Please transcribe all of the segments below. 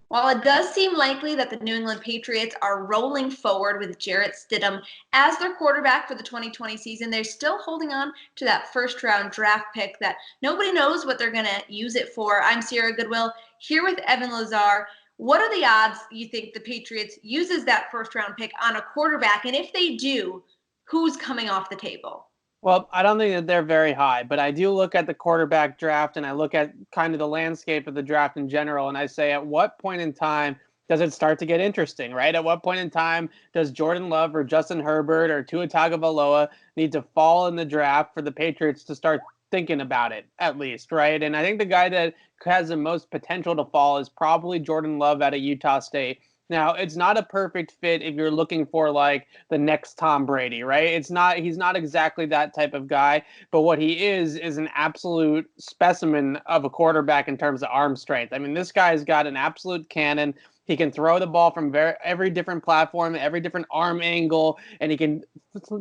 While it does seem likely that the New England Patriots are rolling forward with Jarrett Stidham as their quarterback for the 2020 season, they're still holding on to that first round draft pick that nobody knows what they're going to use it for. I'm Sierra Goodwill here with Evan Lazar. What are the odds you think the Patriots uses that first round pick on a quarterback? And if they do, who's coming off the table? Well, I don't think that they're very high, but I do look at the quarterback draft and I look at kind of the landscape of the draft in general. And I say, at what point in time does it start to get interesting, right? At what point in time does Jordan Love or Justin Herbert or Tua Tagovailoa need to fall in the draft for the Patriots to start thinking about it, at least, right? And I think the guy that has the most potential to fall is probably Jordan Love out of Utah State. Now, it's not a perfect fit if you're looking for like the next Tom Brady, right? He's not exactly that type of guy, but what he is an absolute specimen of a quarterback in terms of arm strength. I mean, this guy's got an absolute cannon. He can throw the ball from every different platform, every different arm angle, and he can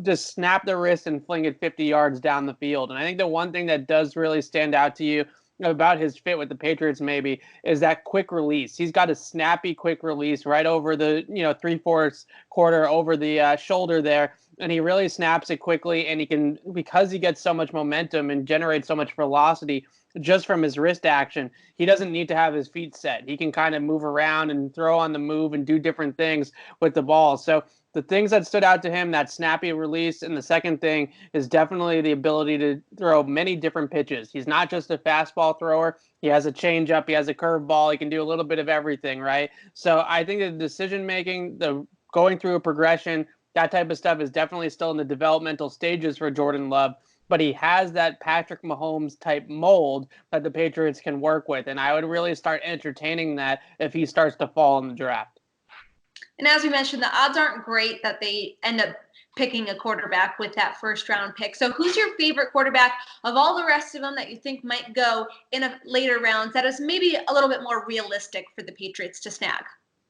just snap the wrist and fling it 50 yards down the field. And I think the one thing that does really stand out to you about his fit with the Patriots maybe is that quick release. He's got a snappy quick release right over the 3/4 quarter over the shoulder there, and he really snaps it quickly. And he can, because he gets so much momentum and generates so much velocity just from his wrist action, he doesn't need to have his feet set. He can kind of move around and throw on the move and do different things with the ball. So the things that stood out to him, that snappy release, and the second thing is definitely the ability to throw many different pitches. He's not just a fastball thrower. He has a changeup. He has a curveball. He can do a little bit of everything, right? So I think the decision making, the going through a progression, that type of stuff is definitely still in the developmental stages for Jordan Love. But he has that Patrick Mahomes type mold that the Patriots can work with. And I would really start entertaining that if he starts to fall in the draft. And as we mentioned, the odds aren't great that they end up picking a quarterback with that first round pick. So who's your favorite quarterback of all the rest of them that you think might go in a later rounds that is maybe a little bit more realistic for the Patriots to snag?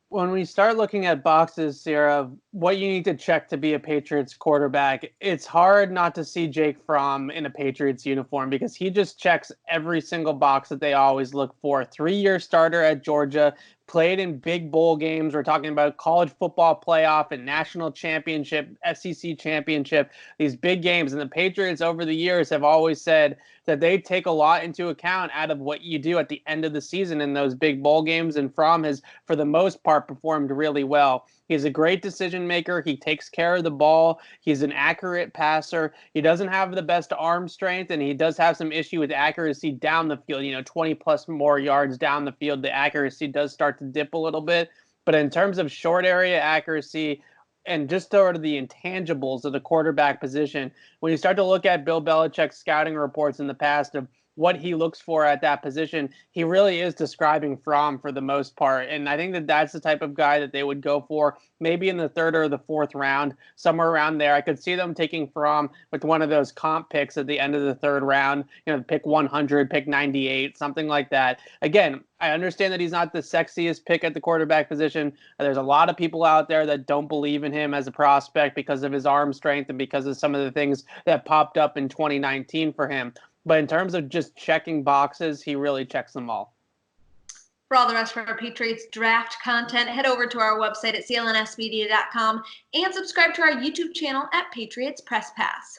When we start looking at boxes, Sarah, what you need to check to be a Patriots quarterback, it's hard not to see Jake Fromm in a Patriots uniform because he just checks every single box that they always look for. 3-year starter at Georgia, played in big bowl games. We're talking about college football playoff and national championship, SEC championship, these big games. And the Patriots over the years have always said that they take a lot into account out of what you do at the end of the season in those big bowl games. And Fromm has, for the most part, performed really well. He's a great decision maker. He takes care of the ball. He's an accurate passer. He doesn't have the best arm strength, and he does have some issue with accuracy down the field. 20 plus more yards down the field, the accuracy does start to dip a little bit. But in terms of short area accuracy, and just sort of the intangibles of the quarterback position, when you start to look at Bill Belichick's scouting reports in the past of what he looks for at that position, he really is describing Fromm for the most part. And I think that that's the type of guy that they would go for, maybe in the third or the fourth round, somewhere around there. I could see them taking Fromm with one of those comp picks at the end of the third round, pick 100, pick 98, something like that. Again, I understand that he's not the sexiest pick at the quarterback position. There's a lot of people out there that don't believe in him as a prospect because of his arm strength and because of some of the things that popped up in 2019 for him. But in terms of just checking boxes, he really checks them all. For all the rest of our Patriots draft content, head over to our website at clnsmedia.com and subscribe to our YouTube channel at Patriots Press Pass.